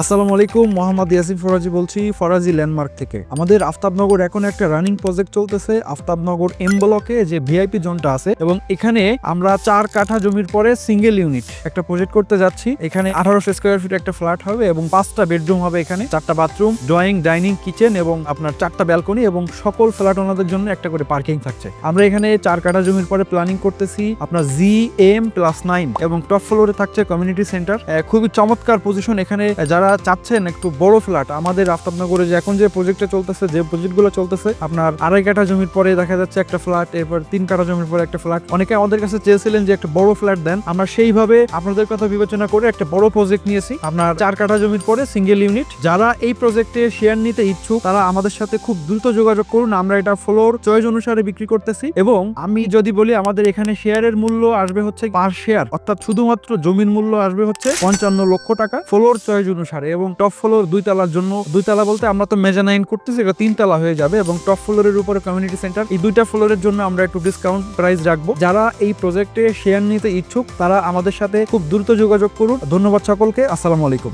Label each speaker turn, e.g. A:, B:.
A: আসসালামু আলাইকুম, মোহাম্মদ ইয়াসিন ফরাজি বলছি ফরাজি ল্যান্ডমার্ক থেকে। আমাদের আফতাবনগর এখন একটা রানিং প্রজেক্ট চলতেছে। আফতাবনগর এম ব্লকে যে ভিআইপি জোনটা আছে এবং এখানে আমরা 4 কাঠা জমির পরে সিঙ্গেল ইউনিট একটা প্রজেক্ট করতে যাচ্ছি। এখানে 1800 স্কয়ার ফিট একটা ফ্ল্যাট হবে এবং 5টা বেডরুম হবে, এখানে 4টা বাথরুম, ড্রয়িং, ডাইনিং, কিচেন এবং আপনার 4টা ব্যালকনি এবং সকল ফ্ল্যাট ওনাদের জন্য একটা করে পার্কিং থাকছে। আমরা এখানে 4 কাঠা জমির পরে প্ল্যানিং করতেছি আপনার GM+9 এবং টপ ফ্লোরে থাকছে কমিউনিটি সেন্টার। খুবই চমৎকার পজিশন। এখানে যারা চাচ্ছেন একটু বড় ফ্ল্যাট, আমাদের আফতাবনগরে যে এখন যে প্রজেক্টটা চলতেছে, যে প্রজেক্টগুলো চলতেছে, আপনার 2.5 কাঠা জমির পরে দেখা যাচ্ছে একটা ফ্ল্যাট, এরপর 3 কাঠা জমির পরে একটা ফ্ল্যাট। অনেকে আমাদের কাছে চেয়েছিলেন যে একটা বড় ফ্ল্যাট দেন, আমরা সেইভাবে আপনাদের কথা বিবেচনা করে একটা বড় প্রজেক্ট নিয়েছি। আপনার 4 কাঠা জমির পরে সিঙ্গেল ইউনিট। যারা এই প্রজেক্টে শেয়ার নিতে ইচ্ছুক তারা আমাদের সাথে খুব দ্রুত যোগাযোগ করুন। আমরা এটা ফ্লোর চয়েস অনুসারে বিক্রি করতেছি এবং আমি যদি বলি আমাদের এখানে শেয়ারের মূল্য আসবে হচ্ছে পার শেয়ার, অর্থাৎ শুধুমাত্র জমির মূল্য আসবে হচ্ছে 55 লক্ষ টাকা ফ্লোর চয়েস অনুসারে। এবং টপ ফ্লোর 2 তলার জন্য, 2 তলা বলতে আমরা তো মেজানাইন করতেছি, এটা 3 তলা হয়ে যাবে এবং টপ ফ্লোরের উপরে কমিউনিটি সেন্টার। এই 2টা ফ্লোরের জন্য আমরা একটু ডিসকাউন্ট প্রাইস রাখবো। যারা এই প্রজেক্টে শেয়ার নিতে ইচ্ছুক তারা আমাদের সাথে খুব দ্রুত যোগাযোগ করুন। ধন্যবাদ সকলকে। আসসালামু আলাইকুম।